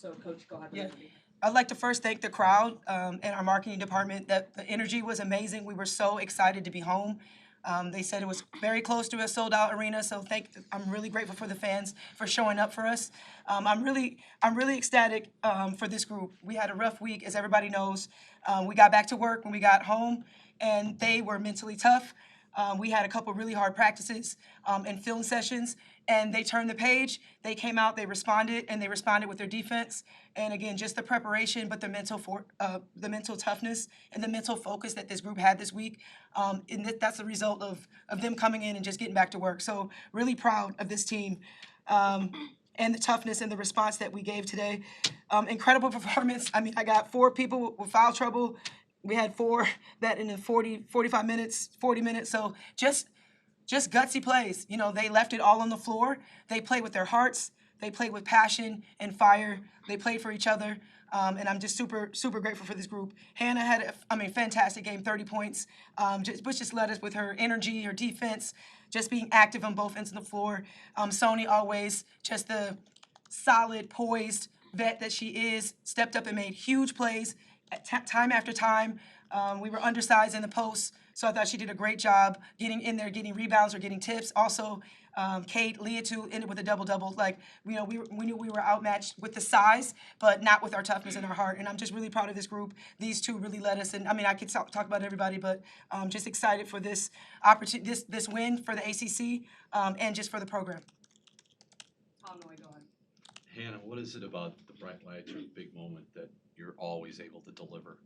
So, Coach, go ahead. Yeah. I'd like to first thank the crowd and our marketing department. That the energy was amazing. We were so excited to be home. They said it was very close to a sold-out arena, so I'm really grateful for the fans for showing up for us. I'm really ecstatic for this group. We had a rough week, as everybody knows. We got back to work when we got home, and they were mentally tough. We had a couple really hard practices and film sessions, and they turned the page. They came out, they responded, and they responded with their defense. And again, just the preparation, but the mental toughness and the mental focus that this group had this week. That's the result of them coming in and just getting back to work. So really proud of this team. And the toughness and the response that we gave today. Incredible performance. I mean, I got 4 people with foul trouble. We had 4 that in the 45 minutes, 40 minutes. So just gutsy plays. You know, they left it all on the floor. They played with their hearts. They played with passion and fire. They played for each other. And I'm just super grateful for this group. Hannah had a fantastic game, 30 points. Just led us with her energy, her defense, just being active on both ends of the floor. Sonia always just the solid, poised vet that she is, stepped up and made huge plays time after time. We were undersized in the post, so I thought she did a great job getting in there, getting rebounds or getting tips. Also, Kate, Leah too, ended with a double-double. Like, you know, we knew we were outmatched with the size, but not with our toughness and our heart. And I'm just really proud of this group. These 2 really led us. And I mean, I could talk about everybody, but just excited for this opportunity, this win for the ACC, and just for the program. Go ahead. Hannah, what is it about the bright lights or the big moment that you're always able to deliver?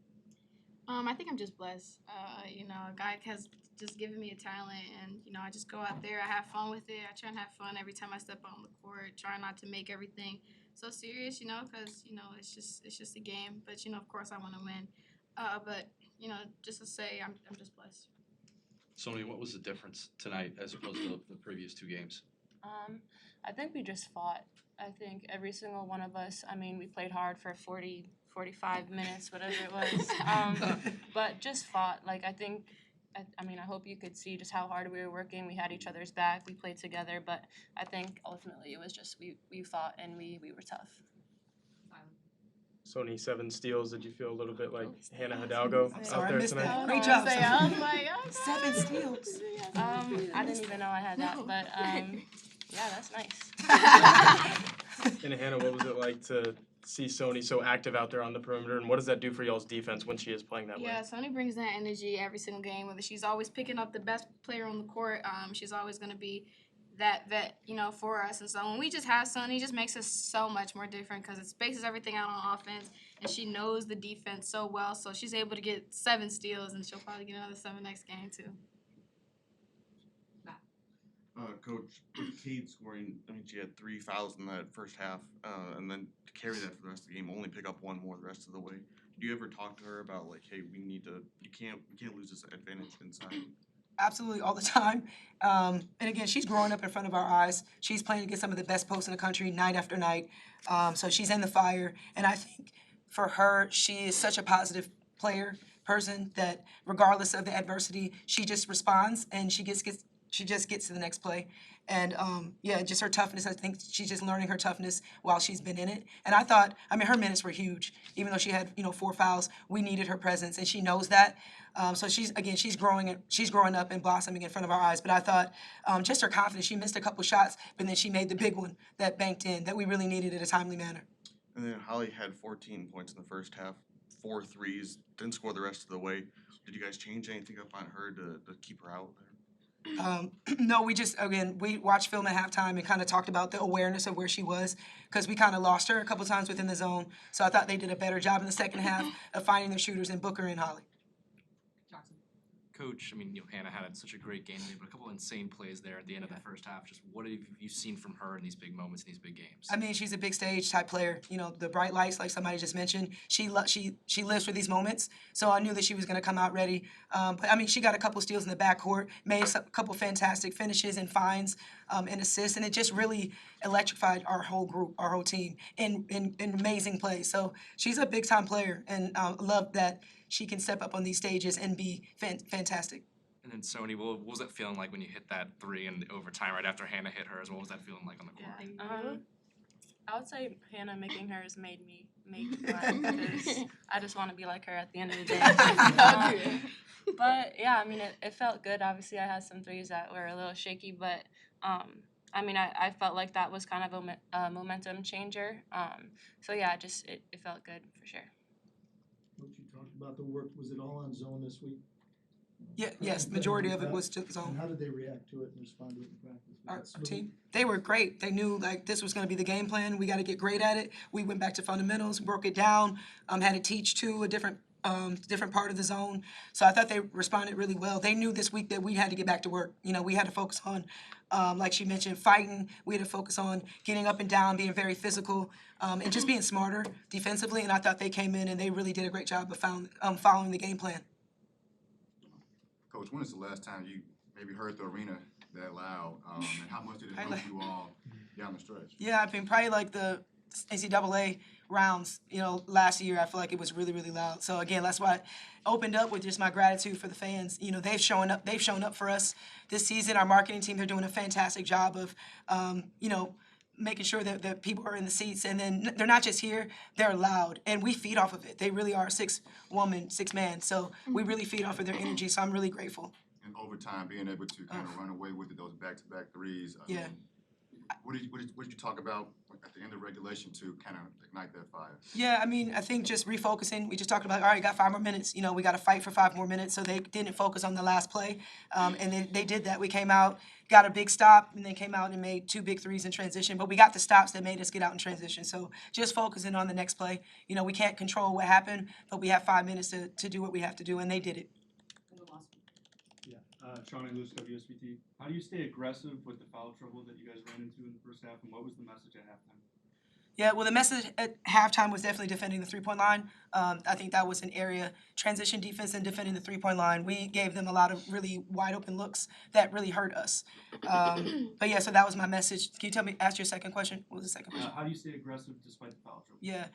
I think I'm just blessed. You know, God has just given me a talent, and you know, I just go out there. I have fun with it. I try and have fun every time I step on the court. Try not to make everything so serious, you know, because you know it's just a game. But you know, of course, I want to win. But you know, just to say, I'm just blessed. Sonia, what was the difference tonight as opposed to the previous 2 games? I think we just fought. I think every single one of us, I mean, we played hard for 40, 45 minutes, whatever it was, but just fought. Like, I think, I mean, I hope you could see just how hard we were working. We had each other's back. We played together, but I think ultimately it was just we fought and we were tough. Sony, 7 steals. Did you feel a little bit like Hannah Hidalgo out there tonight? Great job. I was like, 7 steals. I didn't even know I had that, but yeah, that's nice. And Hannah, what was it like to see Sony so active out there on the perimeter, and what does that do for y'all's defense when she is playing that way? Yeah, Sonia brings that energy every single game. Whether she's always picking up the best player on the court, she's always going to be that vet, you know, for us. And so when we just have Sonia, it just makes us so much more different because it spaces everything out on offense, and she knows the defense so well. So she's able to get 7 steals, and she'll probably get another 7 next game too. Coach, with Kate scoring, I mean, she had 3 fouls in that first half, and then to carry that for the rest of the game, only pick up 1 more the rest of the way. Do you ever talk to her about like, hey, we can't lose this advantage inside? Absolutely, all the time. And again, she's growing up in front of our eyes. She's playing against some of the best posts in the country night after night. So she's in the fire, and I think for her, she is such a positive person that regardless of the adversity, she just responds and she just gets to the next play. And just her toughness, I think she's just learning her toughness while she's been in it. And her minutes were huge. Even though she had, 4 fouls, we needed her presence, and she knows that. So she's growing up and blossoming in front of our eyes. But I thought just her confidence, she missed a couple shots, but then she made the big one that banked in that we really needed in a timely manner. And then Holly had 14 points in the first half, 4 threes, didn't score the rest of the way. Did you guys change anything up on her to keep her out there? No, we watched film at halftime and kind of talked about the awareness of where she was because we kind of lost her a couple times within the zone. So I thought they did a better job in the second half of finding their shooters in Booker and Holly. Coach, I mean, Hannah had such a great game today, but a couple of insane plays there at the end of the first half. Just what have you seen from her in these big moments, in these big games? I mean, she's a big stage type player. The bright lights, like somebody just mentioned. She lives for these moments, so I knew that she was going to come out ready. But I mean, she got a couple steals in the backcourt, made a couple fantastic finishes and finds and assists, and it just really electrified our whole group, our whole team in amazing plays. So she's a big time player, and I love that she can step up on these stages and be fantastic. And then Sony, what was that feeling like when you hit that 3 in overtime right after Hannah hit hers? What was that feeling like on the court? I would say Hannah making hers made me glad because I just want to be like her at the end of the day. But yeah, I mean, it felt good. Obviously, I had some threes that were a little shaky, but I mean, I felt like that was kind of a momentum changer. So yeah, it felt good for sure. Coach, you talked about the work. Was it all on zone this week? Yeah, yes, majority of it was just And zone. how did they react to it and respond to it in practice? Was Our it smooth? team, they were great. They knew like this was gonna be the game plan. We gotta get great at it. We went back to fundamentals, broke it down, had to teach to a different part of the zone. So I thought they responded really well. They knew this week that we had to get back to work. You know, we had to focus on, like she mentioned, fighting. We had to focus on getting up and down, being very physical, and just being smarter defensively. And I thought they came in and they really did a great job of following the game plan. Coach, when is the last time you maybe heard the arena that loud, and how much did it help you all down the stretch? Yeah, I mean, probably like the NCAA rounds, last year, I feel like it was really, really loud. So again, that's why I opened up with just my gratitude for the fans. You know, they've shown up for us this season. Our marketing team, they're doing a fantastic job of, making sure that people are in the seats. And then they're not just here, they're loud. And we feed off of it. They really are six man. So we really feed off of their energy. So I'm really grateful. And overtime, being able to kind of run away with it, those back-to-back threes. I Yeah. mean, what did you talk about at the end of regulation to kind of ignite that fire? Yeah, I mean, I think just refocusing. We just talked about, all right, got 5 more minutes. You know, we got to fight for 5 more minutes. So they didn't focus on the last play, and they did that. We came out, got a big stop, and then came out and made 2 big threes in transition. But we got the stops that made us get out in transition. So just focusing on the next play. You know, we can't control what happened, but we have 5 minutes to do what we have to do, and they did it. Yeah, Sean and Luce, WSBT. How do you stay aggressive with the foul trouble that you guys ran into in the first half, and what was the message at halftime? Yeah, well, the message at halftime was definitely defending the three-point line. I think that was an area, transition defense and defending the three-point line. We gave them a lot of really wide-open looks that really hurt us. But yeah, so that was my message. Can you ask your second question? What was the second question? How do you stay aggressive despite the foul trouble? Yeah,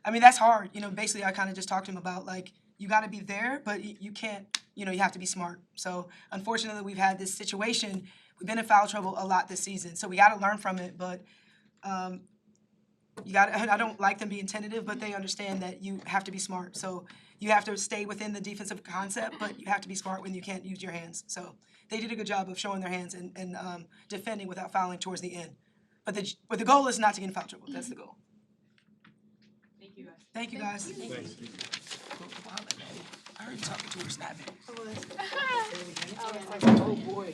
I mean, that's hard. You know, basically, I kind of just talked to him about, like, you got to be there, but you can't, you have to be smart. So, unfortunately, we've had this situation. We've been in foul trouble a lot this season, so we got to learn from it, but I don't like them being tentative, but they understand that you have to be smart. So, you have to stay within the defensive concept, but you have to be smart when you can't use your hands. So, they did a good job of showing their hands and defending without fouling towards the end. But the goal is not to get in foul trouble. That's the goal. Thank you guys. Thank you, guys. Thanks. I heard you talking to her snapping. I was. Oh boy.